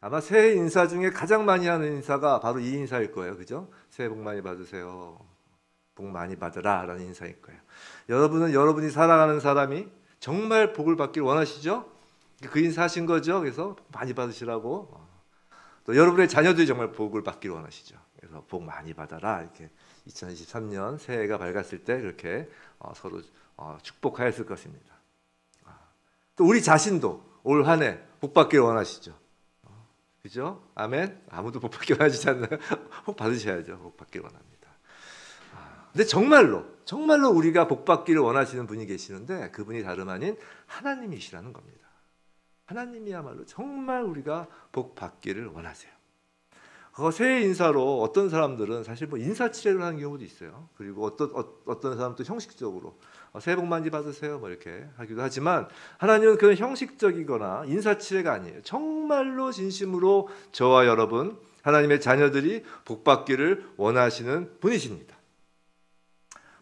아마 새해 인사 중에 가장 많이 하는 인사가 바로 이 인사일 거예요. 그죠? 새해 복 많이 받으세요. 복 많이 받으라 라는 인사일 거예요. 여러분은 여러분이 사랑하는 사람이 정말 복을 받길 원하시죠? 그 인사 하신 거죠. 그래서 복 많이 받으시라고. 또 여러분의 자녀들이 정말 복을 받길 원하시죠. 그래서 복 많이 받아라. 이렇게 2023년 새해가 밝았을 때 그렇게 서로 축복하였을 것입니다. 또 우리 자신도 올 한 해 복 받길 원하시죠. 그죠? 아멘. 아무도 복 받길 원하시지 않나요? 복 받으셔야죠. 복 받길 원합니다. 근데 정말로 우리가 복 받기를 원하시는 분이 계시는데 그분이 다름 아닌 하나님이시라는 겁니다. 하나님이야말로 정말 우리가 복 받기를 원하세요. 새해 인사로 어떤 사람들은 사실 뭐 인사치레를 하는 경우도 있어요. 그리고 어떤 사람도 형식적으로 새해 복 많이 받으세요 뭐 이렇게 하기도 하지만 하나님은 그런 형식적이거나 인사치레가 아니에요. 정말로 진심으로 저와 여러분 하나님의 자녀들이 복 받기를 원하시는 분이십니다.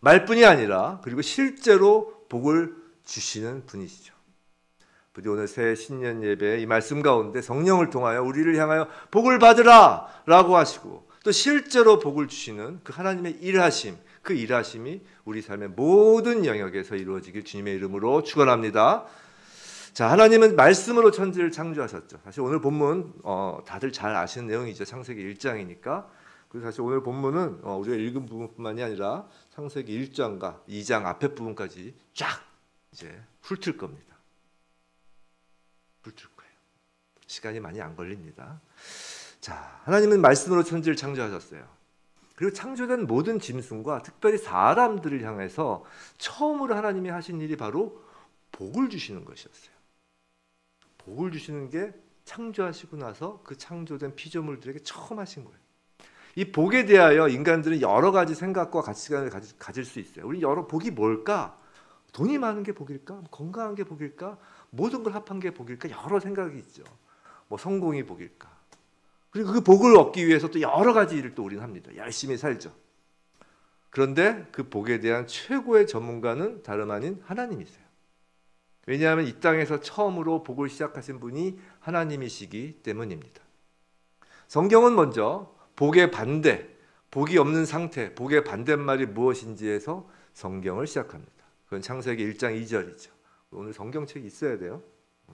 말뿐이 아니라 그리고 실제로 복을 주시는 분이시죠. 부디 오늘 새해 신년 예배 이 말씀 가운데 성령을 통하여 우리를 향하여 복을 받으라 라고 하시고 또 실제로 복을 주시는 그 하나님의 일하심, 그 일하심이 우리 삶의 모든 영역에서 이루어지길 주님의 이름으로 축원합니다. 자, 하나님은 말씀으로 천지를 창조하셨죠. 사실 오늘 본문 다들 잘 아시는 내용이죠. 창세기 1장이니까. 그래서 사실 오늘 본문은 우리가 읽은 부분뿐만이 아니라 창세기 1장과 2장 앞에 부분까지 쫙 이제 훑을 겁니다. 훑을 거예요. 시간이 많이 안 걸립니다. 자, 하나님은 말씀으로 천지를 창조하셨어요. 그리고 창조된 모든 짐승과 특별히 사람들을 향해서 처음으로 하나님이 하신 일이 바로 복을 주시는 것이었어요. 복을 주시는 게 창조하시고 나서 그 창조된 피조물들에게 처음 하신 거예요. 이 복에 대하여 인간들은 여러 가지 생각과 가치관을 가질 수 있어요. 우리 여러 복이 뭘까? 돈이 많은 게 복일까? 건강한 게 복일까? 모든 걸 합한 게 복일까? 여러 생각이 있죠. 뭐 성공이 복일까? 그리고 그 복을 얻기 위해서 또 여러 가지 일을 또 우리는 합니다. 열심히 살죠. 그런데 그 복에 대한 최고의 전문가는 다름 아닌 하나님이세요. 왜냐하면 이 땅에서 처음으로 복을 시작하신 분이 하나님이시기 때문입니다. 성경은 먼저 복의 반대, 복이 없는 상태, 복의 반대말이 무엇인지에서 성경을 시작합니다. 그건 창세기 1장 2절이죠. 오늘 성경책이 있어야 돼요.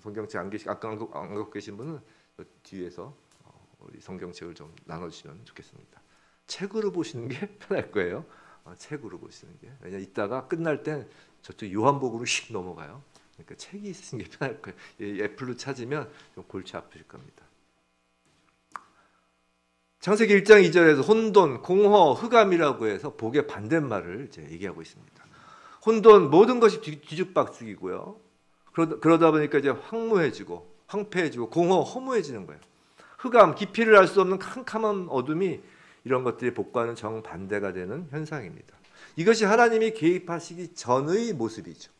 성경책 안 갖고 계신 분은 뒤에서 우리 성경책을 좀 나눠주시면 좋겠습니다. 책으로 보시는 게 편할 거예요. 책으로 보시는 게. 왜냐면 이따가 끝날 땐 저쪽 요한복음으로 휙 넘어가요. 그러니까 책이 있으신 게 편할 거예요. 애플로 찾으면 좀 골치 아프실 겁니다. 창세기 1장 2절에서 혼돈, 공허, 흑암이라고 해서 복의 반대말을 이제 얘기하고 있습니다. 혼돈, 모든 것이 뒤죽박죽이고요. 그러다 보니까 이제 황무해지고 황폐해지고 공허, 허무해지는 거예요. 흑암, 깊이를 알 수 없는 캄캄한 어둠이 이런 것들이 복과는 정반대가 되는 현상입니다. 이것이 하나님이 개입하시기 전의 모습이죠.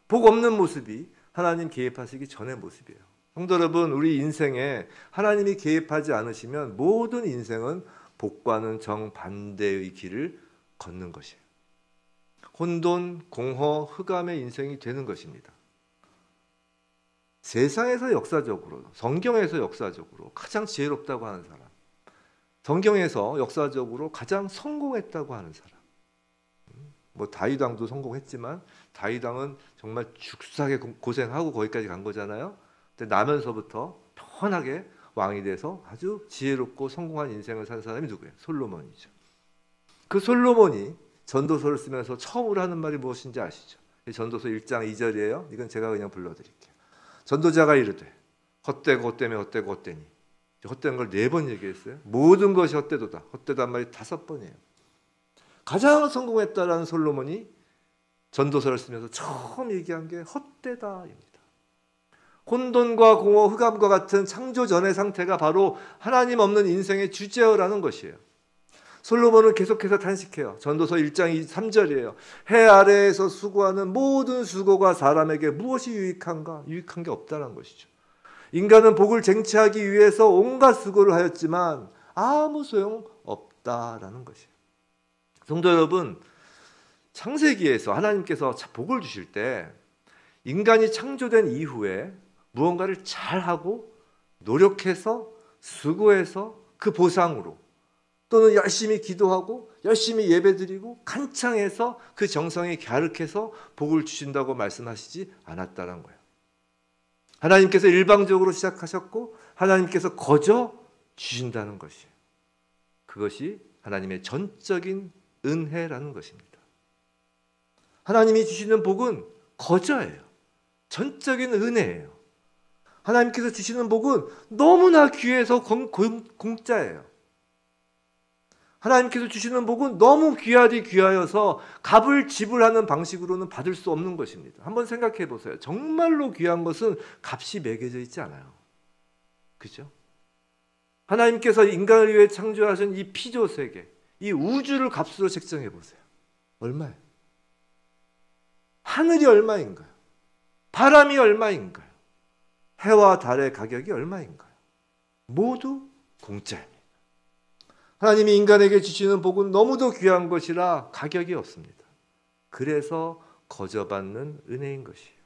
복 없는 모습이 하나님 개입하시기 전의 모습이에요. 성도 여러분, 우리 인생에 하나님이 개입하지 않으시면 모든 인생은 복과는 정반대의 길을 걷는 것이에요. 혼돈, 공허, 흑암의 인생이 되는 것입니다. 세상에서 역사적으로, 성경에서 역사적으로 가장 지혜롭다고 하는 사람, 성경에서 역사적으로 가장 성공했다고 하는 사람, 뭐 다윗 왕도 성공했지만 다윗 왕은 정말 죽사게 고생하고 거기까지 간 거잖아요. 근데 나면서부터 편하게 왕이 돼서 아주 지혜롭고 성공한 인생을 산 사람이 누구예요? 솔로몬이죠. 그 솔로몬이 전도서를 쓰면서 처음으로 하는 말이 무엇인지 아시죠? 전도서 1장 2절이에요. 이건 제가 그냥 불러드릴게요. 전도자가 이르되 헛되고 헛되며 헛되고 헛되니, 헛된 걸 4번 얘기했어요. 모든 것이 헛되도다. 헛되단 말이 5번이에요. 가장 성공했다라는 솔로몬이 전도서를 쓰면서 처음 얘기한 게 헛되다입니다. 혼돈과 공허, 흑암과 같은 창조 전의 상태가 바로 하나님 없는 인생의 주제어라는 것이에요. 솔로몬은 계속해서 탄식해요. 전도서 1장 3절이에요. 해 아래에서 수고하는 모든 수고가 사람에게 무엇이 유익한가? 유익한 게 없다는 것이죠. 인간은 복을 쟁취하기 위해서 온갖 수고를 하였지만 아무 소용 없다라는 것이에요. 성도 여러분, 창세기에서 하나님께서 복을 주실 때 인간이 창조된 이후에 무언가를 잘하고 노력해서 수고해서 그 보상으로 또는 열심히 기도하고 열심히 예배드리고 간창해서 그 정성에 갸륵해서 복을 주신다고 말씀하시지 않았다는 거예요. 하나님께서 일방적으로 시작하셨고 하나님께서 거저 주신다는 것이에요. 그것이 하나님의 전적인 은혜라는 것입니다. 하나님이 주시는 복은 거저예요. 전적인 은혜예요. 하나님께서 주시는 복은 너무나 귀해서 공짜예요. 하나님께서 주시는 복은 너무 귀하디 귀하여서 값을 지불하는 방식으로는 받을 수 없는 것입니다. 한번 생각해 보세요. 정말로 귀한 것은 값이 매겨져 있지 않아요. 그죠? 하나님께서 인간을 위해 창조하신 이 피조 세계, 이 우주를 값으로 책정해 보세요. 얼마예요? 하늘이 얼마인가요? 바람이 얼마인가요? 해와 달의 가격이 얼마인가요? 모두 공짜입니다. 하나님이 인간에게 주시는 복은 너무도 귀한 것이라 가격이 없습니다. 그래서 거저받는 은혜인 것이에요.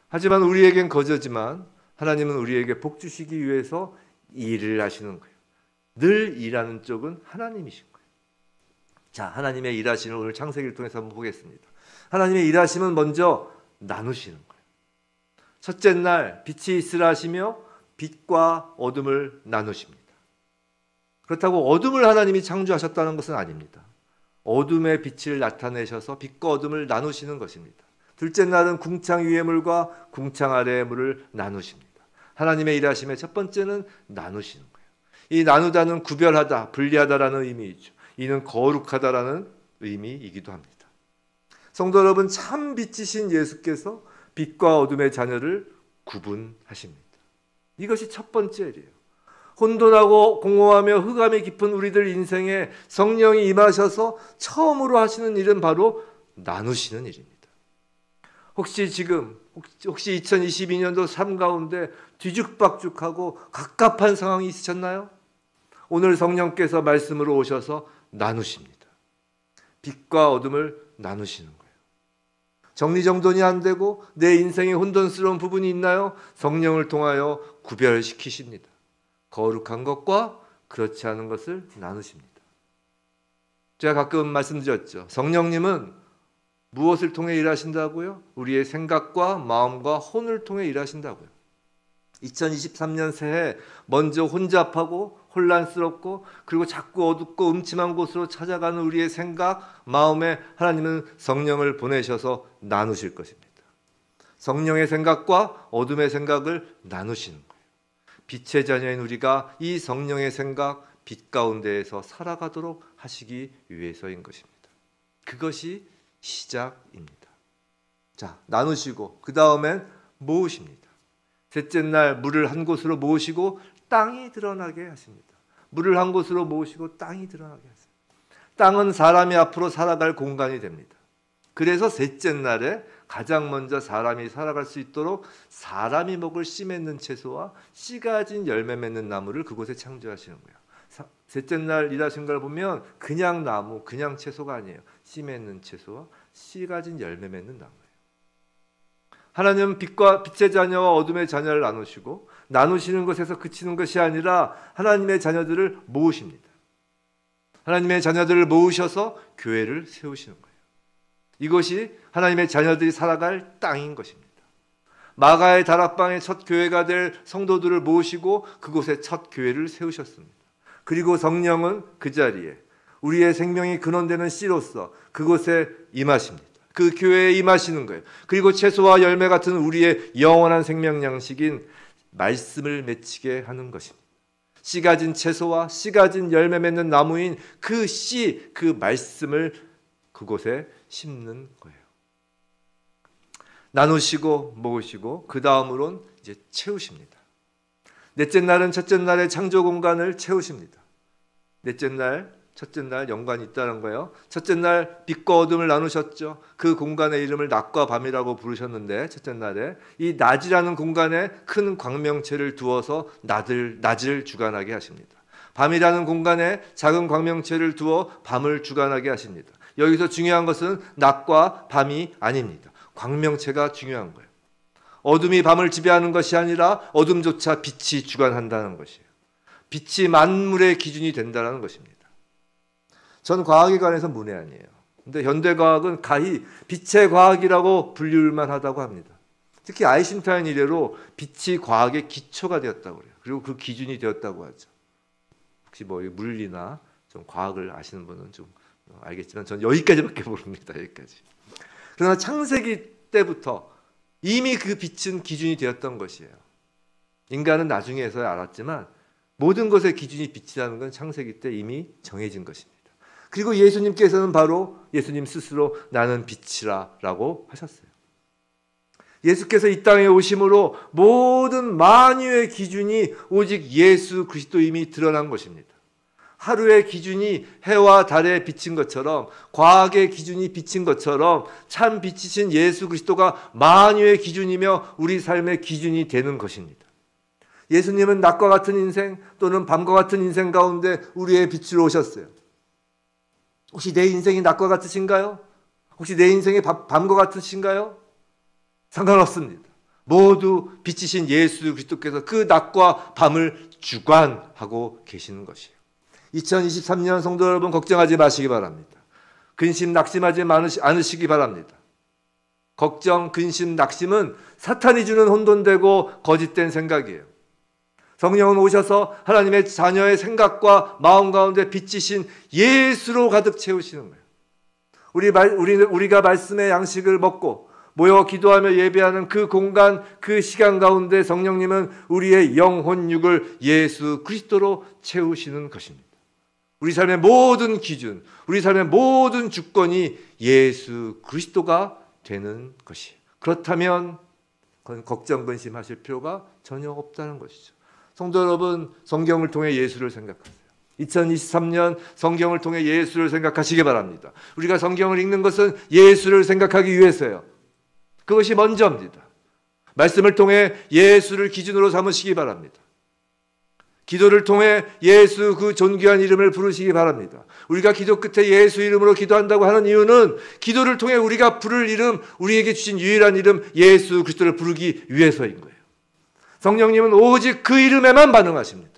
하지만 우리에겐 거저지만 하나님은 우리에게 복 주시기 위해서 일을 하시는 거예요. 늘 일하는 쪽은 하나님이신 거예요. 자, 하나님의 일하시는 오늘 창세기를 통해서 한번 보겠습니다. 하나님의 일하심은 먼저 나누시는 거예요. 첫째 날 빛이 있으라 하시며 빛과 어둠을 나누십니다. 그렇다고 어둠을 하나님이 창조하셨다는 것은 아닙니다. 어둠의 빛을 나타내셔서 빛과 어둠을 나누시는 것입니다. 둘째 날은 궁창 위의 물과 궁창 아래의 물을 나누십니다. 하나님의 일하심의 첫 번째는 나누시는 거예요. 이 나누다는 구별하다, 분리하다라는 의미이죠. 이는 거룩하다라는 의미이기도 합니다. 성도 여러분, 참 빛이신 예수께서 빛과 어둠의 자녀를 구분하십니다. 이것이 첫 번째 일이에요. 혼돈하고 공허하며 흑암이 깊은 우리들 인생에 성령이 임하셔서 처음으로 하시는 일은 바로 나누시는 일입니다. 혹시 2022년도 삶 가운데 뒤죽박죽하고 갑갑한 상황이 있으셨나요? 오늘 성령께서 말씀으로 오셔서 나누십니다. 빛과 어둠을 나누시는 거예요. 정리정돈이 안 되고 내 인생에 혼돈스러운 부분이 있나요? 성령을 통하여 구별시키십니다. 거룩한 것과 그렇지 않은 것을 나누십니다. 제가 가끔 말씀드렸죠. 성령님은 무엇을 통해 일하신다고요? 우리의 생각과 마음과 혼을 통해 일하신다고요. 2023년 새해 먼저 혼잡하고 혼란스럽고 그리고 자꾸 어둡고 음침한 곳으로 찾아가는 우리의 생각, 마음에 하나님은 성령을 보내셔서 나누실 것입니다. 성령의 생각과 어둠의 생각을 나누시는 거예요. 빛의 자녀인 우리가 이 성령의 생각, 빛 가운데에서 살아가도록 하시기 위해서인 것입니다. 그것이 시작입니다. 자, 나누시고 그 다음엔 모으십니다. 셋째 날 물을 한 곳으로 모으시고 땅이 드러나게 하십니다. 물을 한 곳으로 모으시고 땅이 드러나게 하십니다. 땅은 사람이 앞으로 살아갈 공간이 됩니다. 그래서 셋째 날에 가장 먼저 사람이 살아갈 수 있도록 사람이 먹을 씨 맺는 채소와 씨 가진 열매 맺는 나무를 그곳에 창조하시는 거예요. 셋째 날 일하신 걸 보면 그냥 나무, 그냥 채소가 아니에요. 씨 맺는 채소와 씨 가진 열매 맺는 나무예요. 하나님은 빛의 자녀와 어둠의 자녀를 나누시고 나누시는 것에서 그치는 것이 아니라 하나님의 자녀들을 모으십니다. 하나님의 자녀들을 모으셔서 교회를 세우시는 거예요. 이것이 하나님의 자녀들이 살아갈 땅인 것입니다. 마가의 다락방의 첫 교회가 될 성도들을 모으시고 그곳에 첫 교회를 세우셨습니다. 그리고 성령은 그 자리에 우리의 생명이 근원되는 씨로서 그곳에 임하십니다. 그 교회에 임하시는 거예요. 그리고 채소와 열매 같은 우리의 영원한 생명 양식인 말씀을 맺히게 하는 것입니다. 씨 가진 채소와 씨 가진 열매 맺는 나무인 그 씨, 그 말씀을 그곳에 심는 거예요. 나누시고 모으시고 그 다음으로는 이제 채우십니다. 넷째 날은 첫째 날의 창조 공간을 채우십니다. 넷째 날, 첫째 날 연관이 있다는 거예요. 첫째 날 빛과 어둠을 나누셨죠. 그 공간의 이름을 낮과 밤이라고 부르셨는데 첫째 날에 이 낮이라는 공간에 큰 광명체를 두어서 낮을 주관하게 하십니다. 밤이라는 공간에 작은 광명체를 두어 밤을 주관하게 하십니다. 여기서 중요한 것은 낮과 밤이 아닙니다. 광명체가 중요한 거예요. 어둠이 밤을 지배하는 것이 아니라 어둠조차 빛이 주관한다는 것이에요. 빛이 만물의 기준이 된다는 것입니다. 전 과학에 관해서 문외한이에요. 근데 현대과학은 가히 빛의 과학이라고 불릴만 하다고 합니다. 특히 아인슈타인 이래로 빛이 과학의 기초가 되었다고 그래요. 그리고 그 기준이 되었다고 하죠. 혹시 뭐 물리나 좀 과학을 아시는 분은 좀 알겠지만 전 여기까지밖에 모릅니다. 여기까지. 그러나 창세기 때부터 이미 그 빛은 기준이 되었던 것이에요. 인간은 나중에서야 알았지만 모든 것의 기준이 빛이라는 건 창세기 때 이미 정해진 것입니다. 그리고 예수님께서는 바로 예수님 스스로 나는 빛이라 라고 하셨어요. 예수께서 이 땅에 오심으로 모든 만유의 기준이 오직 예수 그리스도임이 드러난 것입니다. 하루의 기준이 해와 달에 비친 것처럼, 과학의 기준이 비친 것처럼 참 빛이신 예수 그리스도가 만유의 기준이며 우리 삶의 기준이 되는 것입니다. 예수님은 낮과 같은 인생 또는 밤과 같은 인생 가운데 우리의 빛으로 오셨어요. 혹시 내 인생이 낮과 같으신가요? 혹시 내 인생이 밤과 같으신가요? 상관없습니다. 모두 빛이신 예수 그리스도께서 그 낮과 밤을 주관하고 계시는 것이에요. 2023년 성도 여러분, 걱정하지 마시기 바랍니다. 근심 낙심하지 않으시기 바랍니다. 걱정, 근심, 낙심은 사탄이 주는 혼돈되고 거짓된 생각이에요. 성령은 오셔서 하나님의 자녀의 생각과 마음 가운데 빛이신 예수로 가득 채우시는 거예요. 우리가 말씀의 양식을 먹고 모여 기도하며 예배하는 그 공간, 그 시간 가운데 성령님은 우리의 영혼 육을 예수 그리스도로 채우시는 것입니다. 우리 삶의 모든 기준, 우리 삶의 모든 주권이 예수 그리스도가 되는 것이에요. 그렇다면 걱정, 근심하실 필요가 전혀 없다는 것이죠. 성도 여러분, 성경을 통해 예수를 생각하세요. 2023년 성경을 통해 예수를 생각하시기 바랍니다. 우리가 성경을 읽는 것은 예수를 생각하기 위해서예요. 그것이 먼저입니다. 말씀을 통해 예수를 기준으로 삼으시기 바랍니다. 기도를 통해 예수 그 존귀한 이름을 부르시기 바랍니다. 우리가 기도 끝에 예수 이름으로 기도한다고 하는 이유는 기도를 통해 우리가 부를 이름, 우리에게 주신 유일한 이름 예수 그리스도를 부르기 위해서인 거예요. 성령님은 오직 그 이름에만 반응하십니다.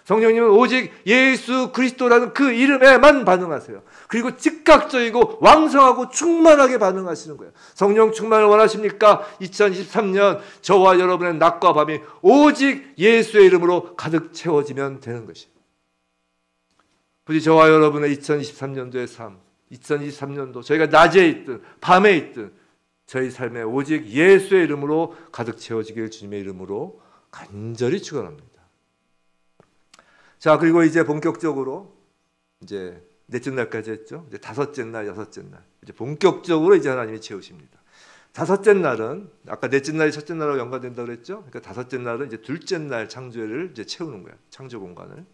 성령님은 오직 예수 그리스도라는 그 이름에만 반응하세요. 그리고 즉각적이고 왕성하고 충만하게 반응하시는 거예요. 성령 충만을 원하십니까? 2023년 저와 여러분의 낮과 밤이 오직 예수의 이름으로 가득 채워지면 되는 것이에요. 부디 저와 여러분의 2023년도의 삶, 2023년도 저희가 낮에 있든 밤에 있든 저희 삶에 오직 예수의 이름으로 가득 채워지길 주님의 이름으로 간절히 축원합니다. 자, 그리고 이제 본격적으로 이제 넷째 날까지 했죠. 이제 다섯째 날, 여섯째 날. 이제 본격적으로 이제 하나님이 채우십니다. 다섯째 날은 아까 넷째 날이 첫째 날하고 연관된다고 그랬죠. 그러니까 다섯째 날은 이제 둘째 날 창조를 이제 채우는 거예요. 창조 공간을.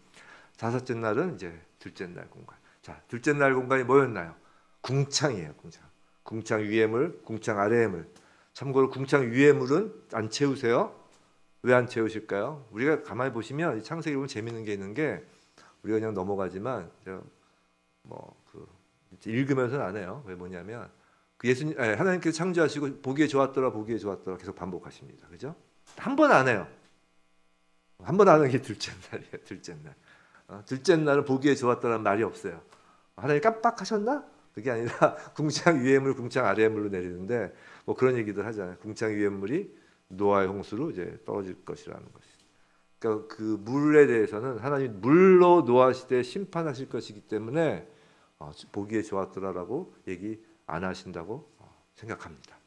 다섯째 날은 이제 둘째 날 공간. 자, 둘째 날 공간이 뭐였나요? 궁창이에요, 궁창. 궁창 위의 물, 궁창 아래의 물. 참고로 궁창 위의 물은 안 채우세요. 왜 안 채우실까요? 우리가 가만히 보시면 창세기 보면 재밌는 게 있는 게 우리가 그냥 넘어가지만 읽으면서는 안 해요. 왜 뭐냐면 하나님께서 창조하시고 보기에 좋았더라, 보기에 좋았더라 계속 반복하십니다. 그죠? 한 번 안 해요. 한 번 안 하는 게 둘째 날이에요. 둘째 날. 둘째 날은 보기에 좋았더라는 말이 없어요. 하나님 깜빡하셨나? 그게 아니라 궁창 위의 물, 궁창 아래의 물로 내리는데 뭐 그런 얘기들 하잖아요. 궁창 위의 물이 노아의 홍수로 이제 떨어질 것이라는 것이. 그러니까 그 물에 대해서는 하나님 물로 노아 시대에 심판하실 것이기 때문에 보기에 좋았더라라고 얘기 안 하신다고 생각합니다.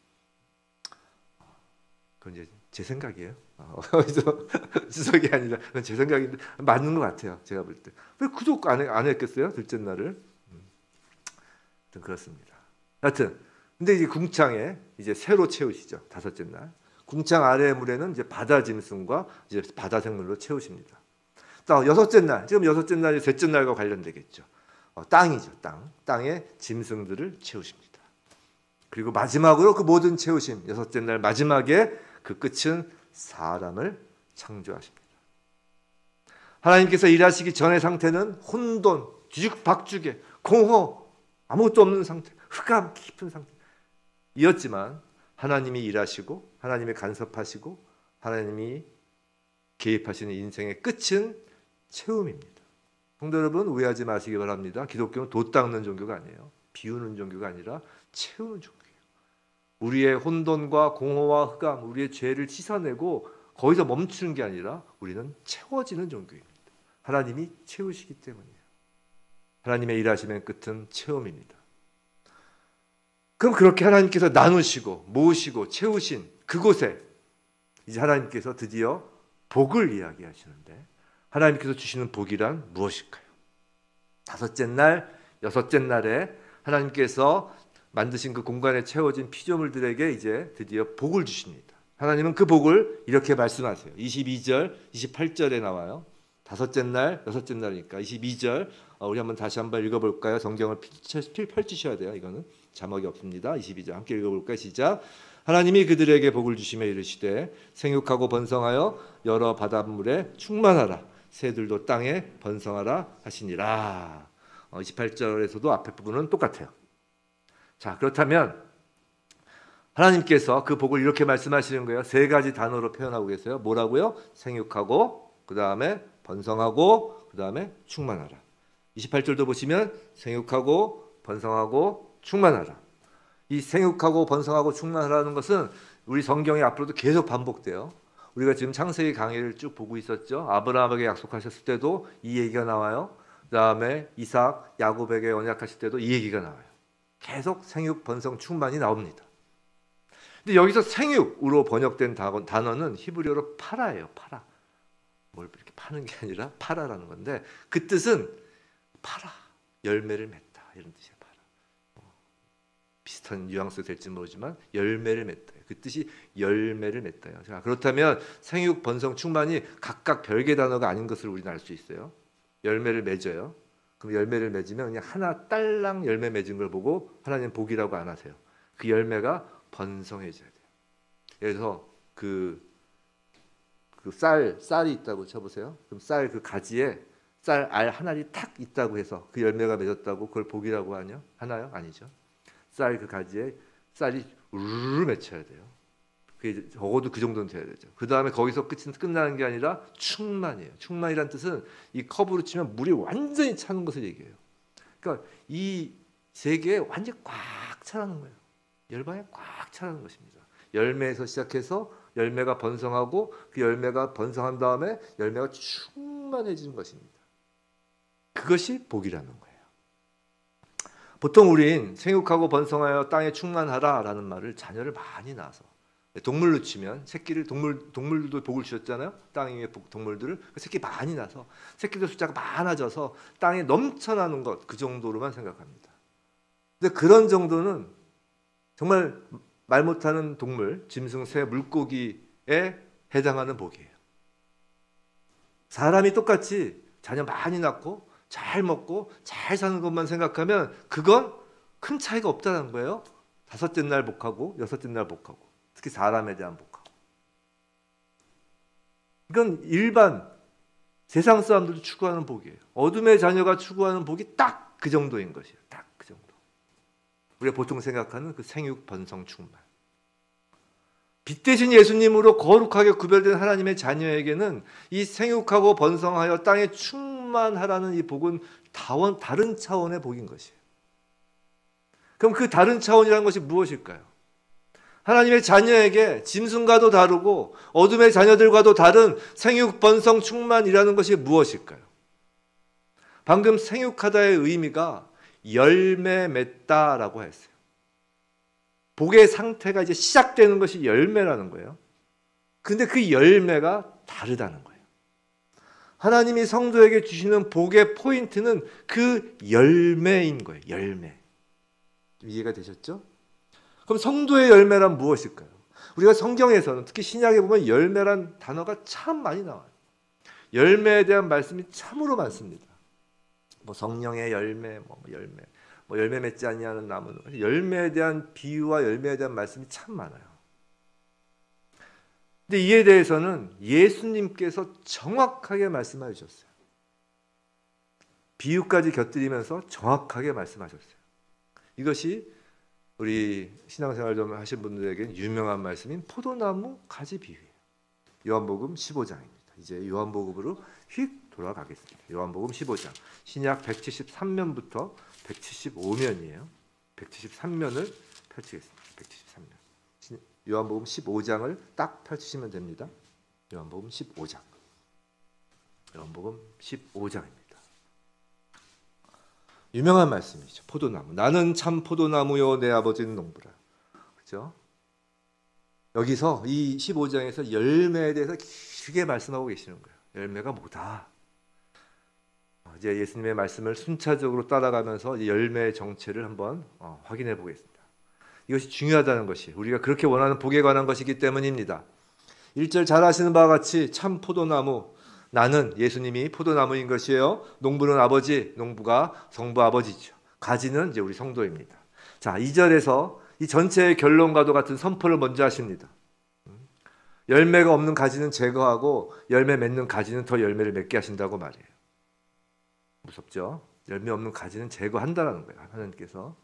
그건 이제 제 생각이에요. 지석이 아니라 그건 제 생각인데 맞는 것 같아요. 제가 볼 때. 왜 구독 안 했겠어요? 둘째 날을. 그렇습니다. 하여튼 근데 이제 궁창에 이제 새로 채우시죠. 다섯째 날. 궁창 아래의 물에는 이제 바다 짐승과 이제 바다 생물로 채우십니다. 또 여섯째 날, 지금 여섯째 날이 셋째 날과 관련되겠죠. 땅이죠, 땅에 짐승들을 채우십니다. 그리고 마지막으로 그 모든 채우심, 여섯째 날 마지막에 그 끝은 사람을 창조하십니다. 하나님께서 일하시기 전의 상태는 혼돈, 뒤죽박죽에 공허, 아무것도 없는 상태, 흑암 깊은 상태이었지만 하나님이 일하시고 하나님이 간섭하시고 하나님이 개입하시는 인생의 끝은 채움입니다. 성도 여러분, 오해하지 마시기 바랍니다. 기독교는 돛 닦는 종교가 아니에요. 비우는 종교가 아니라 채우는 종교예요. 우리의 혼돈과 공허와 흑암, 우리의 죄를 씻어내고 거기서 멈추는 게 아니라 우리는 채워지는 종교입니다. 하나님이 채우시기 때문이에요. 하나님의 일하시는 끝은 채움입니다. 그럼 그렇게 하나님께서 나누시고 모으시고 채우신 그곳에 이제 하나님께서 드디어 복을 이야기하시는데, 하나님께서 주시는 복이란 무엇일까요? 다섯째 날, 여섯째 날에 하나님께서 만드신 그 공간에 채워진 피조물들에게 이제 드디어 복을 주십니다. 하나님은 그 복을 이렇게 말씀하세요. 22절, 28절에 나와요. 다섯째 날, 여섯째 날이니까 22절 우리 다시 한번 읽어볼까요? 성경을 펼치셔야 돼요. 이거는 자막이 없습니다. 22절 함께 읽어볼까요? 시작. 하나님이 그들에게 복을 주시며 이르시되 생육하고 번성하여 여러 바닷물에 충만하라. 새들도 땅에 번성하라 하시니라. 28절에서도 앞에 부분은 똑같아요. 자, 그렇다면 하나님께서 그 복을 이렇게 말씀하시는 거예요. 세 가지 단어로 표현하고 계세요. 뭐라고요? 생육하고, 그 다음에 번성하고, 그 다음에 충만하라. 28절도 보시면 생육하고 번성하고 충만하라. 이 생육하고 번성하고 충만하라는 것은 우리 성경에 앞으로도 계속 반복돼요. 우리가 지금 창세기 강의를 쭉 보고 있었죠. 아브라함에게 약속하셨을 때도 이 얘기가 나와요. 그 다음에 이삭, 야곱에게 언약하실 때도 이 얘기가 나와요. 계속 생육, 번성, 충만이 나옵니다. 근데 여기서 생육으로 번역된 단어는 히브리어로 파라예요. 파라. 뭘 이렇게 파는 게 아니라 파라라는 건데, 그 뜻은 파라, 열매를 맺다, 이런 뜻이에요. 파라. 비슷한 뉘앙스 될지 모르지만 열매를 맺다. 그 뜻이 열매를 맺다요. 자, 그렇다면 생육, 번성, 충만이 각각 별개 단어가 아닌 것을 우리는 알 수 있어요. 열매를 맺어요. 그럼 열매를 맺으면 그냥 하나 딸랑 열매 맺은 걸 보고 하나님 복이라고 안 하세요. 그 열매가 번성해져야 돼요. 예를 들어서 쌀이 있다고 쳐보세요. 그럼 쌀 그 가지에 쌀 알 하나리 탁 있다고 해서 그 열매가 맺었다고 그걸 복이라고 하나요? 아니죠. 쌀 그 가지에 쌀이 우르르 맺혀야 돼요. 그게 적어도 그 정도는 돼야 되죠. 그 다음에 거기서 끝나는 게 아니라 충만이에요. 충만이란 뜻은 이 컵으로 치면 물이 완전히 차는 것을 얘기해요. 그러니까 이 세계에 완전히 꽉 차라는 거예요. 열방에 꽉 차라는 것입니다. 열매에서 시작해서 열매가 번성하고 그 열매가 번성한 다음에 열매가 충만해지는 것입니다. 그것이 복이라는 거예요. 보통 우린 생육하고 번성하여 땅에 충만하라라는 말을 자녀를 많이 낳아서, 동물로 치면 새끼를 동물들도 복을 주셨잖아요. 땅 위에 동물들을 새끼 많이 낳아서 새끼들 숫자가 많아져서 땅에 넘쳐나는 것, 그 정도로만 생각합니다. 근데 그런 정도는 정말 말 못하는 동물, 짐승, 새, 물고기에 해당하는 복이에요. 사람이 똑같이 자녀 많이 낳고 잘 먹고 잘 사는 것만 생각하면 그건 큰 차이가 없다는 거예요. 다섯째 날 복하고 여섯째 날 복하고, 특히 사람에 대한 복하고. 이건 일반 세상 사람들도 추구하는 복이에요. 어둠의 자녀가 추구하는 복이 딱 그 정도인 것이에요. 딱 그 정도. 우리가 보통 생각하는 그 생육, 번성, 충만. 빛 대신 예수님으로 거룩하게 구별된 하나님의 자녀에게는 이 생육하고 번성하여 땅에 충만하라는 이 복은 다른 차원의 복인 것이에요. 그럼 그 다른 차원이라는 것이 무엇일까요? 하나님의 자녀에게 짐승과도 다르고 어둠의 자녀들과도 다른 생육, 번성, 충만이라는 것이 무엇일까요? 방금 생육하다의 의미가 열매 맺다라고 했어요. 복의 상태가 이제 시작되는 것이 열매라는 거예요. 근데 그 열매가 다르다는 거예요. 하나님이 성도에게 주시는 복의 포인트는 그 열매인 거예요. 열매. 이해가 되셨죠? 그럼 성도의 열매란 무엇일까요? 우리가 성경에서는 특히 신약에 보면 열매란 단어가 참 많이 나와요. 열매에 대한 말씀이 참으로 많습니다. 뭐 성령의 열매, 열매 맺지 아니하는 나무는, 열매에 대한 비유와 열매에 대한 말씀이 참 많아요. 근데 이에 대해서는 예수님께서 정확하게 말씀해 주셨어요. 비유까지 곁들이면서 정확하게 말씀하셨어요. 이것이 우리 신앙생활 좀 하신 분들에게는 유명한 말씀인 포도나무 가지 비유. 요한복음 15장입니다. 이제 요한복음으로 휙 돌아가겠습니다. 요한복음 15장. 신약 173면부터 175면이에요. 173면을 펼치겠습니다. 173면. 요한복음 15장을 딱 펼치시면 됩니다. 요한복음 15장. 요한복음 15장입니다. 유명한 말씀이죠. 포도나무. 나는 참 포도나무요 내 아버지는 농부라. 그렇죠? 여기서 이 15장에서 열매에 대해서 길게 말씀하고 계시는 거예요. 열매가 뭐다. 이제 예수님의 말씀을 순차적으로 따라가면서 열매의 정체를 한번 확인해 보겠습니다. 이것이 중요하다는 것이 우리가 그렇게 원하는 복에 관한 것이기 때문입니다. 1절 잘 아시는 바와 같이 참 포도나무, 나는 예수님이 포도나무인 것이에요. 농부는 아버지, 농부가 성부 아버지죠. 가지는 이제 우리 성도입니다. 자, 2절에서 이 전체의 결론과도 같은 선포를 먼저 하십니다. 열매가 없는 가지는 제거하고 열매 맺는 가지는 더 열매를 맺게 하신다고 말해요. 무섭죠? 열매 없는 가지는 제거한다라는 거예요. 하나님께서.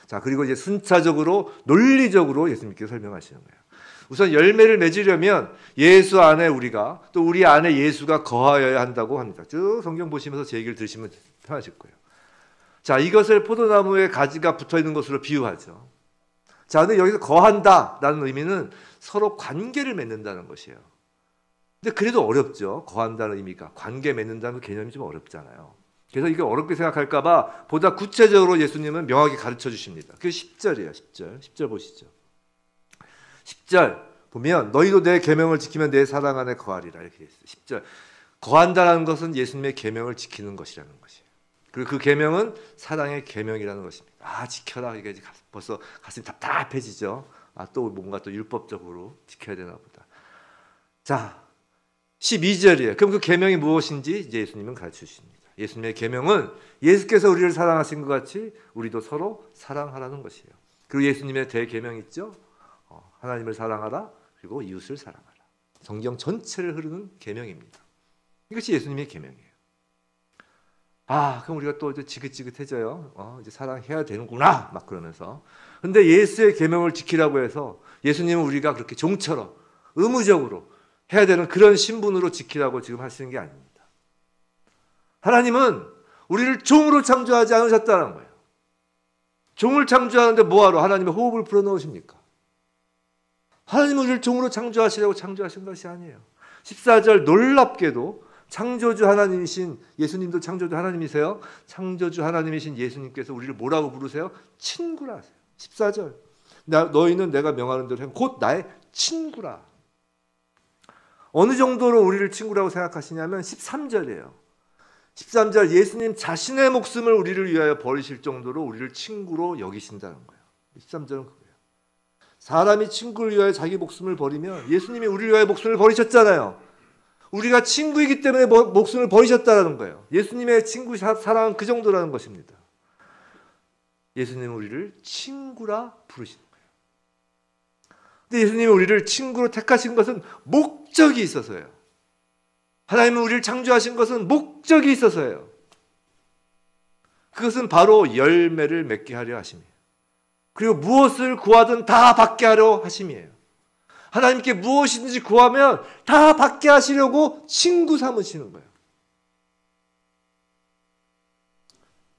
자, 그리고 이제 순차적으로 논리적으로 예수님께서 설명하시는 거예요. 우선 열매를 맺으려면 예수 안에 우리가 또 우리 안에 예수가 거하여야 한다고 합니다. 쭉 성경 보시면서 제 얘기를 들으시면 편하실 거예요. 자, 이것을 포도나무에 가지가 붙어 있는 것으로 비유하죠. 자, 근데 여기서 거한다라는 의미는 서로 관계를 맺는다는 것이에요. 근데 그래도 어렵죠. 거한다는 의미가. 관계 맺는다는 개념이 좀 어렵잖아요. 그래서 이거 어렵게 생각할까 봐 보다 구체적으로 예수님은 명확히 가르쳐 주십니다. 그게 10절이에요. 10절 보시죠. 10절 보면 너희도 내 계명을 지키면 내 사랑 안에 거하리라 이렇게 있어요. 10절. 거한다라는 것은 예수님의 계명을 지키는 것이라는 것이에요. 그리고 그 계명은 사랑의 계명이라는 것입니다. 아, 지켜라. 이게 벌써 가슴이 답답해지죠. 아, 또 뭔가 또 율법적으로 지켜야 되나 보다. 자, 12절이에요. 그럼 그 계명이 무엇인지 이제 예수님은 가르쳐 주십니다. 예수님의 계명은 예수께서 우리를 사랑하신 것 같이 우리도 서로 사랑하라는 것이에요. 그리고 예수님의 대계명 있죠. 하나님을 사랑하라. 그리고 이웃을 사랑하라. 성경 전체를 흐르는 계명입니다. 이것이 예수님의 계명이에요. 아, 그럼 우리가 또 이제 지긋지긋해져요. 이제 사랑해야 되는구나. 막 그러면서. 근데 예수의 계명을 지키라고 해서 예수님은 우리가 그렇게 종처럼 의무적으로 해야 되는 그런 신분으로 지키라고 지금 하시는 게 아닙니다. 하나님은 우리를 종으로 창조하지 않으셨다는 거예요. 종을 창조하는데 뭐하러 하나님의 호흡을 불어넣으십니까? 하나님은 우리를 종으로 창조하시려고 창조하신 것이 아니에요. 14절 놀랍게도 창조주 하나님이신 예수님도 창조주 하나님이세요. 창조주 하나님이신 예수님께서 우리를 뭐라고 부르세요? 친구라 하세요. 14절 너희는 내가 명하는 대로 하면 곧 나의 친구라. 어느 정도로 우리를 친구라고 생각하시냐면 13절이에요. 13절 예수님 자신의 목숨을 우리를 위하여 버리실 정도로 우리를 친구로 여기신다는 거예요. 13절은 그거예요. 사람이 친구를 위하여 자기 목숨을 버리면 예수님이 우리를 위하여 목숨을 버리셨잖아요. 우리가 친구이기 때문에 목숨을 버리셨다는 거예요. 예수님의 친구 사랑은 그 정도라는 것입니다. 예수님은 우리를 친구라 부르시는 거예요. 근데 예수님이 우리를 친구로 택하신 것은 목적이 있어서예요. 하나님은 우리를 창조하신 것은 목적이 있어서예요. 그것은 바로 열매를 맺게 하려 하심이에요. 그리고 무엇을 구하든 다 받게 하려 하심이에요. 하나님께 무엇이든지 구하면 다 받게 하시려고 친구 삼으시는 거예요.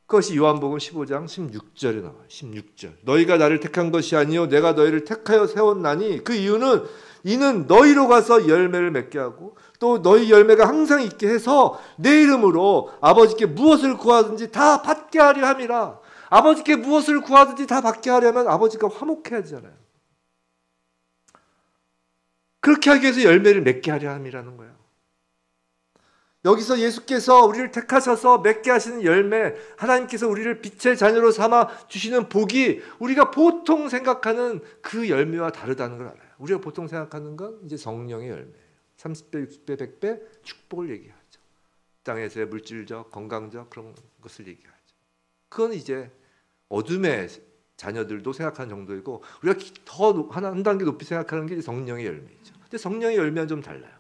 그것이 요한복음 15장 16절에 나와요. 16절. 너희가 나를 택한 것이 아니요 내가 너희를 택하여 세웠나니 그 이유는 이는 너희로 가서 열매를 맺게 하고 또 너희 열매가 항상 있게 해서 내 이름으로 아버지께 무엇을 구하든지 다 받게 하려 함이라. 아버지께 무엇을 구하든지 다 받게 하려면 아버지가 화목해야 하잖아요. 그렇게 하기 위해서 열매를 맺게 하려 함이라는 거예요. 여기서 예수께서 우리를 택하셔서 맺게 하시는 열매, 하나님께서 우리를 빛의 자녀로 삼아 주시는 복이 우리가 보통 생각하는 그 열매와 다르다는 걸 알아요. 우리가 보통 생각하는 건 이제 성령의 열매예요. 30배, 60배, 100배 축복을 얘기하죠. 땅에서의 물질적, 건강적 그런 것을 얘기하죠. 그건 이제 어둠의 자녀들도 생각하는 정도이고 우리가 더 한 단계 높이 생각하는 게 성령의 열매이죠. 근데 성령의 열매는 좀 달라요.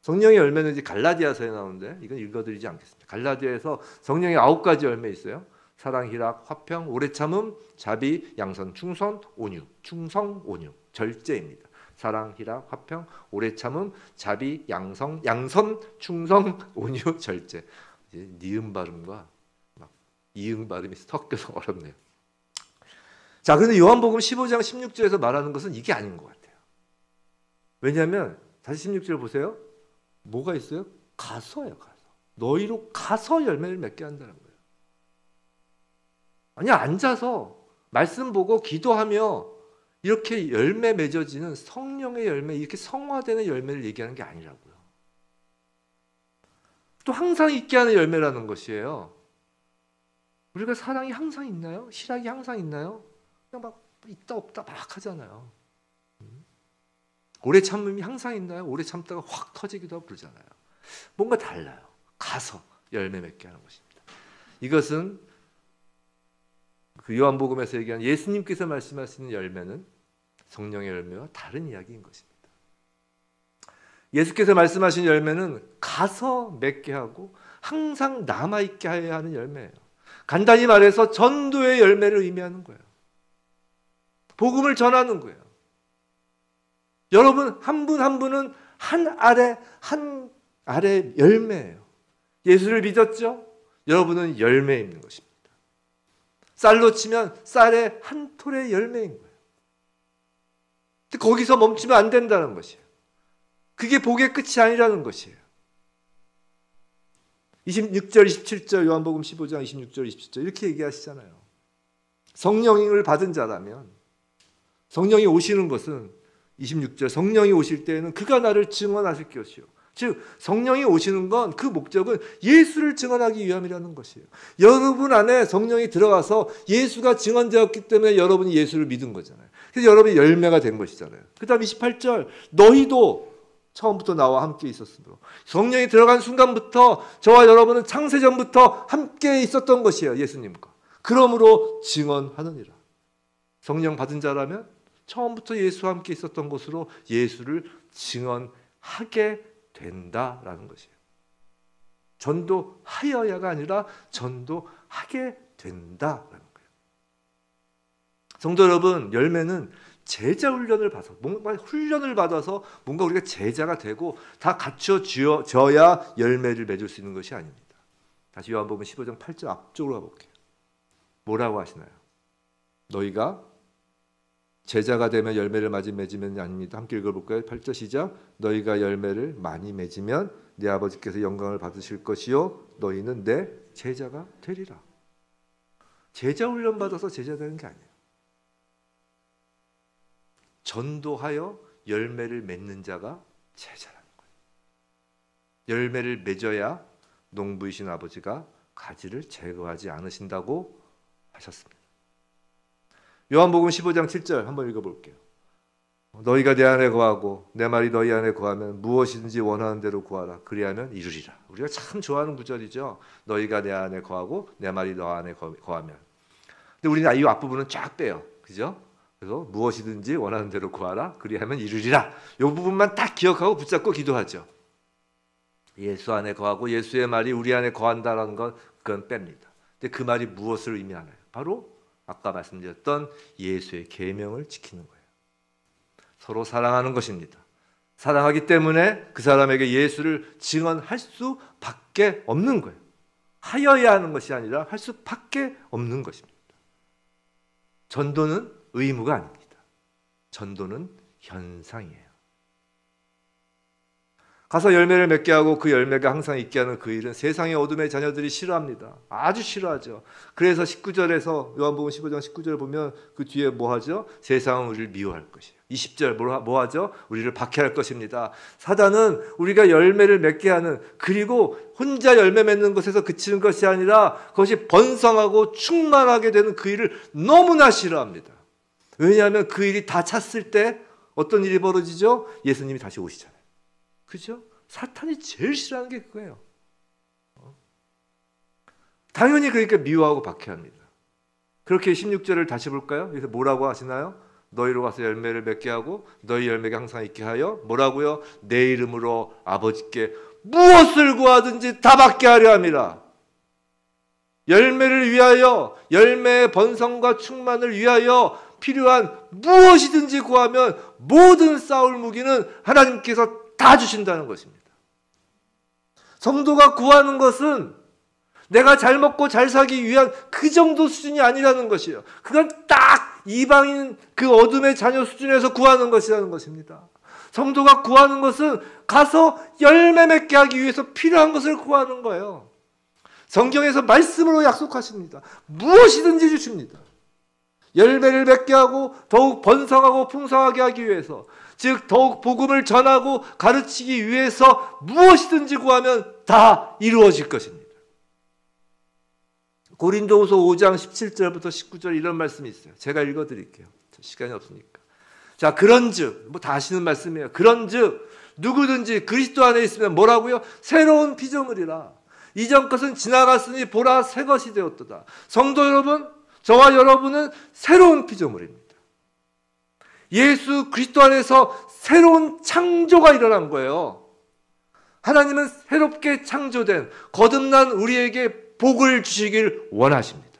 성령의 열매는 이제 갈라디아서에 나오는데 이건 읽어드리지 않겠습니다. 갈라디아에서 성령의 9가지 열매 있어요. 사랑, 희락, 화평, 오래 참음, 자비, 양선, 충성, 온유. 충성, 온유. 절제입니다. 사랑, 희락, 화평, 오래 참음, 자비, 양선, 충성, 온유, 절제. 이제 니은 발음과 막 이응 발음이 섞여서 어렵네요. 자, 근데 요한복음 15장 16절에서 말하는 것은 이게 아닌 것 같아요. 왜냐하면 다시 16절 보세요. 뭐가 있어요? 가서예요. 가서. 너희로 가서 열매를 맺게 한다는 거예요. 아니, 앉아서 말씀 보고 기도하며 이렇게 열매 맺어지는 성령의 열매, 이렇게 성화되는 열매를 얘기하는 게 아니라고요. 또 항상 있게 하는 열매라는 것이에요. 우리가 사랑이 항상 있나요? 희락이 항상 있나요? 그냥 막 있다 없다 막 하잖아요. 오래 참음이 항상 있나요? 오래 참다가 확 터지기도 하고 그러잖아요. 뭔가 달라요. 가서 열매 맺게 하는 것입니다. 이것은 그 요한복음에서 얘기한 예수님께서 말씀하시는 열매는 성령의 열매와 다른 이야기인 것입니다. 예수께서 말씀하신 열매는 가서 맺게 하고 항상 남아있게 해야 하는 열매예요. 간단히 말해서 전도의 열매를 의미하는 거예요. 복음을 전하는 거예요. 여러분 한 분 한 분은 한 알의 열매예요. 예수를 믿었죠? 여러분은 열매 있는 것입니다. 쌀로 치면 쌀의 한 톨의 열매인 거예요. 근데 거기서 멈추면 안 된다는 것이에요. 그게 복의 끝이 아니라는 것이에요. 26절, 27절 요한복음 15장 26절, 27절 이렇게 얘기하시잖아요. 성령을 받은 자라면 성령이 오시는 것은 26절 성령이 오실 때에는 그가 나를 증언하실 것이요. 즉 성령이 오시는 건 그 목적은 예수를 증언하기 위함이라는 것이에요. 여러분 안에 성령이 들어가서 예수가 증언되었기 때문에 여러분이 예수를 믿은 거잖아요. 그래서 여러분이 열매가 된 것이잖아요. 그 다음 28절 너희도 처음부터 나와 함께 있었으므로 성령이 들어간 순간부터 저와 여러분은 창세전부터 함께 있었던 것이에요. 예수님과. 그러므로 증언하느니라. 성령 받은 자라면 처음부터 예수와 함께 있었던 것으로 예수를 증언하게 된다라는 것이에요. 전도하여야가 아니라 전도하게 된다라는 거예요. 성도 여러분, 열매는 제자 훈련을 받아서 뭔가 훈련을 받아서 뭔가 우리가 제자가 되고 다 갖춰져야 열매를 맺을 수 있는 것이 아닙니다. 다시 요한복음 15장 8절 앞쪽으로 가볼게요. 뭐라고 하시나요? 너희가 제자가 되면 열매를 많이 맺으면 아닙니다. 함께 읽어볼까요? 8절 시작. 너희가 열매를 많이 맺으면 내 아버지께서 영광을 받으실 것이요 너희는 내 제자가 되리라. 제자 훈련 받아서 제자 되는 게 아니에요. 전도하여 열매를 맺는 자가 제자라는 거예요. 열매를 맺어야 농부이신 아버지가 가지를 제거하지 않으신다고 하셨습니다. 요한복음 15장 7절 한번 읽어볼게요. 너희가 내 안에 거하고 내 말이 너희 안에 거하면 무엇이든지 원하는 대로 구하라. 그리하면 이루리라. 우리가 참 좋아하는 구절이죠. 너희가 내 안에 거하고 내 말이 너 안에 거하면. 근데 우리는 이 앞부분은 쫙 빼요. 그죠? 그래서 무엇이든지 원하는 대로 구하라. 그리하면 이루리라. 이 부분만 딱 기억하고 붙잡고 기도하죠. 예수 안에 거하고 예수의 말이 우리 안에 거한다는 건 그건 뺍니다. 근데 그 말이 무엇을 의미하나요? 바로 아까 말씀드렸던 예수의 계명을 지키는 거예요. 서로 사랑하는 것입니다. 사랑하기 때문에 그 사람에게 예수를 증언할 수밖에 없는 거예요. 하여야 하는 것이 아니라 할 수밖에 없는 것입니다. 전도는 의무가 아닙니다. 전도는 현상이에요. 가서 열매를 맺게 하고 그 열매가 항상 있게 하는 그 일은 세상의 어둠의 자녀들이 싫어합니다. 아주 싫어하죠. 그래서 19절에서 요한복음 15장 19절 보면 그 뒤에 뭐 하죠? 세상은 우리를 미워할 것이에요. 20절 뭐 하죠? 우리를 박해할 것입니다. 사단은 우리가 열매를 맺게 하는, 그리고 혼자 열매 맺는 것에서 그치는 것이 아니라 그것이 번성하고 충만하게 되는 그 일을 너무나 싫어합니다. 왜냐하면 그 일이 다 찼을 때 어떤 일이 벌어지죠? 예수님이 다시 오시잖아요. 그죠? 사탄이 제일 싫어하는 게 그거예요. 당연히 그러니까 미워하고 박해합니다. 그렇게 16절을 다시 볼까요? 여기서 뭐라고 하시나요? 너희로 가서 열매를 맺게 하고 너희 열매가 항상 있게 하여 뭐라고요? 내 이름으로 아버지께 무엇을 구하든지 다 받게 하려 함이라. 열매를 위하여, 열매의 번성과 충만을 위하여 필요한 무엇이든지 구하면 모든 싸울 무기는 하나님께서 다 주신다는 것입니다. 성도가 구하는 것은 내가 잘 먹고 잘 살기 위한 그 정도 수준이 아니라는 것이에요. 그건 딱 이방인 그 어둠의 자녀 수준에서 구하는 것이라는 것입니다. 성도가 구하는 것은 가서 열매 맺게 하기 위해서 필요한 것을 구하는 거예요. 성경에서 말씀으로 약속하십니다. 무엇이든지 주십니다. 열매를 맺게 하고 더욱 번성하고 풍성하게 하기 위해서, 즉 더욱 복음을 전하고 가르치기 위해서 무엇이든지 구하면 다 이루어질 것입니다. 고린도후서 5장 17절부터 19절 이런 말씀이 있어요. 제가 읽어드릴게요. 시간이 없으니까. 자, 그런즉, 뭐 다 아시는 말씀이에요. 그런즉 누구든지 그리스도 안에 있으면 뭐라고요? 새로운 피조물이라. 이전 것은 지나갔으니 보라 새 것이 되었도다. 성도 여러분, 저와 여러분은 새로운 피조물입니다. 예수 그리스도 안에서 새로운 창조가 일어난 거예요. 하나님은 새롭게 창조된 거듭난 우리에게 복을 주시길 원하십니다.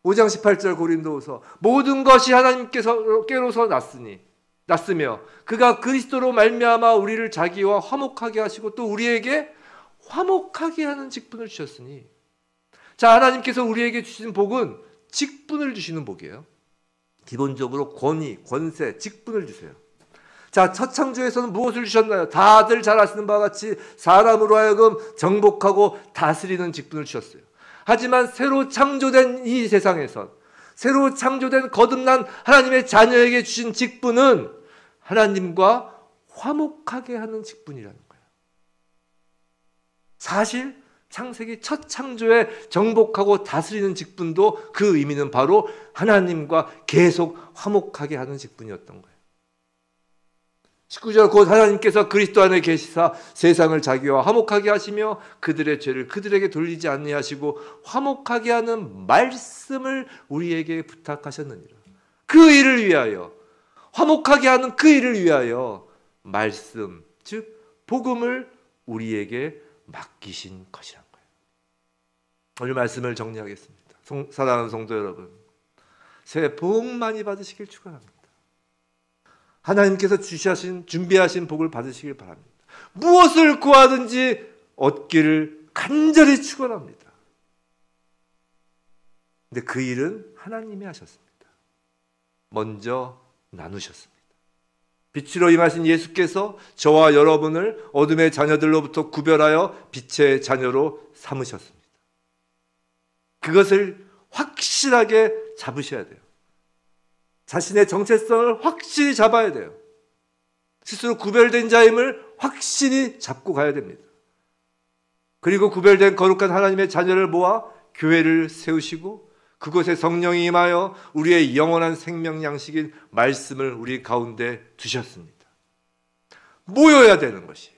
5장 18절 고린도후서, 모든 것이 하나님께로서 났으며 그가 그리스도로 말미암아 우리를 자기와 화목하게 하시고 또 우리에게 화목하게 하는 직분을 주셨으니, 자, 하나님께서 우리에게 주신 복은 직분을 주시는 복이에요. 기본적으로 권위, 권세, 직분을 주세요. 자, 첫 창조에서는 무엇을 주셨나요? 다들 잘 아시는 바와 같이 사람으로 하여금 정복하고 다스리는 직분을 주셨어요. 하지만 새로 창조된 이 세상에서, 새로 창조된 거듭난 하나님의 자녀에게 주신 직분은 하나님과 화목하게 하는 직분이라는 거예요. 사실 창세기 첫 창조에 정복하고 다스리는 직분도 그 의미는 바로 하나님과 계속 화목하게 하는 직분이었던 거예요. 19절, 곧 하나님께서 그리스도 안에 계시사 세상을 자기와 화목하게 하시며 그들의 죄를 그들에게 돌리지 아니하시고 화목하게 하는 말씀을 우리에게 부탁하셨느니라. 그 일을 위하여, 화목하게 하는 그 일을 위하여 말씀, 즉 복음을 우리에게 맡기신 것이란 거예요. 오늘 말씀을 정리하겠습니다. 사랑하는 성도 여러분, 새해 복 많이 받으시길 축원합니다. 하나님께서 준비하신 복을 받으시길 바랍니다. 무엇을 구하든지 얻기를 간절히 축원합니다. 근데 그 일은 하나님이 하셨습니다. 먼저 나누셨습니다. 빛으로 임하신 예수께서 저와 여러분을 어둠의 자녀들로부터 구별하여 빛의 자녀로 삼으셨습니다. 그것을 확실하게 잡으셔야 돼요. 자신의 정체성을 확실히 잡아야 돼요. 스스로 구별된 자임을 확실히 잡고 가야 됩니다. 그리고 구별된 거룩한 하나님의 자녀를 모아 교회를 세우시고 그곳에 성령이 임하여 우리의 영원한 생명 양식인 말씀을 우리 가운데 두셨습니다. 모여야 되는 것이에요.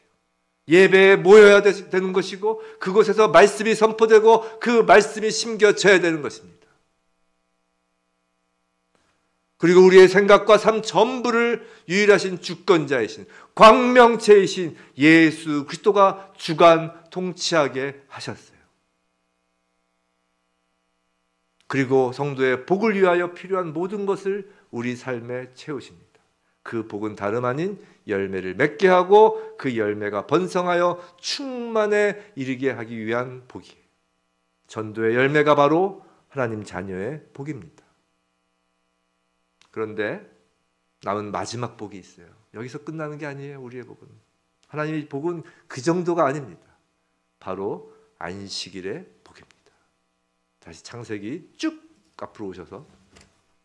예배에 모여야 되는 것이고 그곳에서 말씀이 선포되고 그 말씀이 심겨져야 되는 것입니다. 그리고 우리의 생각과 삶 전부를 유일하신 주권자이신 광명체이신 예수 그리스도가 주관 통치하게 하셨어요. 그리고 성도의 복을 위하여 필요한 모든 것을 우리 삶에 채우십니다. 그 복은 다름 아닌 열매를 맺게 하고 그 열매가 번성하여 충만에 이르게 하기 위한 복이에요. 전도의 열매가 바로 하나님 자녀의 복입니다. 그런데 남은 마지막 복이 있어요. 여기서 끝나는 게 아니에요. 우리의 복은, 하나님의 복은 그 정도가 아닙니다. 바로 안식일의 복입니다. 다시 창세기 쭉 앞으로 오셔서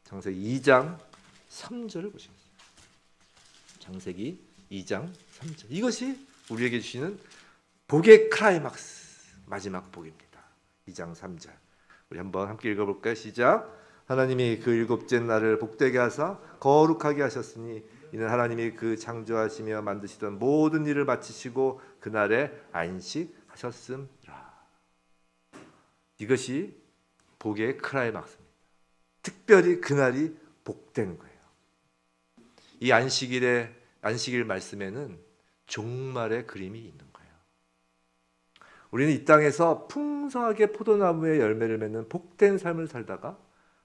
창세기 2장 3절을 보시겠습니다. 창세기 2장 3절, 이것이 우리에게 주시는 복의 클라이막스, 마지막 복입니다. 2장 3절 우리 한번 함께 읽어볼까요? 시작. 하나님이 그 일곱째 날을 복되게 하사 거룩하게 하셨으니 이는 하나님이 그 창조하시며 만드시던 모든 일을 마치시고 그날에 안식하셨음이라. 이것이 복의 클라이막스입니다. 특별히 그날이 복된 거예요. 이 안식일 말씀에는 종말의 그림이 있는 거예요. 우리는 이 땅에서 풍성하게 포도나무의 열매를 맺는 복된 삶을 살다가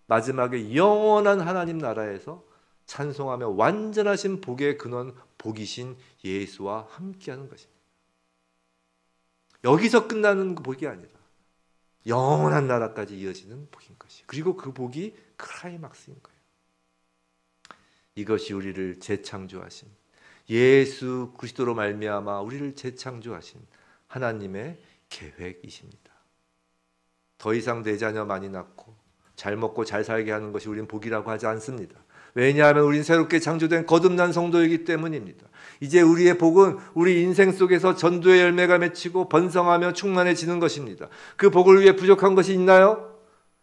마지막에 영원한 하나님 나라에서 찬송하며 완전하신 복의 근원 복이신 예수와 함께하는 것입니다. 여기서 끝나는 복이 아니라 영원한 나라까지 이어지는 복인 것이. 그리고 그 복이 클라이막스인 거예요. 이것이 우리를 재창조하신 예수 그리스도로 말미암아 우리를 재창조하신 하나님의 계획이십니다. 더 이상 내 자녀 많이 낳고 잘 먹고 잘 살게 하는 것이 우리는 복이라고 하지 않습니다. 왜냐하면 우리는 새롭게 창조된 거듭난 성도이기 때문입니다. 이제 우리의 복은 우리 인생 속에서 전도의 열매가 맺히고 번성하며 충만해지는 것입니다. 그 복을 위해 부족한 것이 있나요?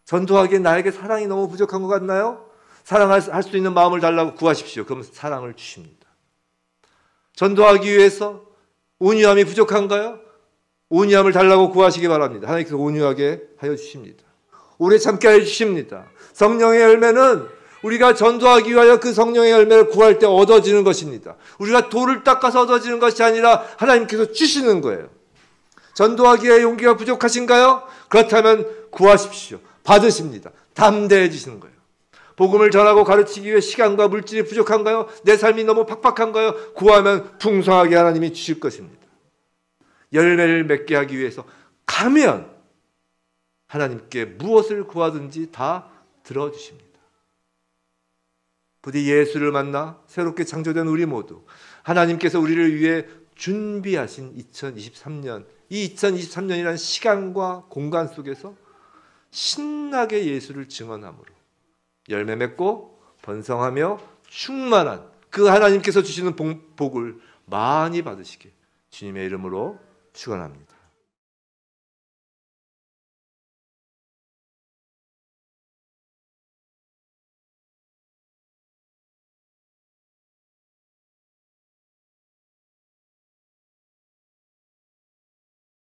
전도하기에 나에게 사랑이 너무 부족한 것 같나요? 사랑할 수 있는 마음을 달라고 구하십시오. 그럼 사랑을 주십니다. 전도하기 위해서 온유함이 부족한가요? 온유함을 달라고 구하시기 바랍니다. 하나님께서 온유하게 하여 주십니다. 오래 참게 하여 주십니다. 성령의 열매는 우리가 전도하기 위하여 그 성령의 열매를 구할 때 얻어지는 것입니다. 우리가 돌을 닦아서 얻어지는 것이 아니라 하나님께서 주시는 거예요. 전도하기에 용기가 부족하신가요? 그렇다면 구하십시오. 받으십니다. 담대해지시는 거예요. 복음을 전하고 가르치기 위해 시간과 물질이 부족한가요? 내 삶이 너무 팍팍한가요? 구하면 풍성하게 하나님이 주실 것입니다. 열매를 맺게 하기 위해서 가면 하나님께 무엇을 구하든지 다 들어주십니다. 부디 예수를 만나 새롭게 창조된 우리 모두 하나님께서 우리를 위해 준비하신 2023년, 이 2023년이라는 시간과 공간 속에서 신나게 예수를 증언함으로 열매 맺고 번성하며 충만한 그 하나님께서 주시는 복을 많이 받으시길 주님의 이름으로 축원합니다.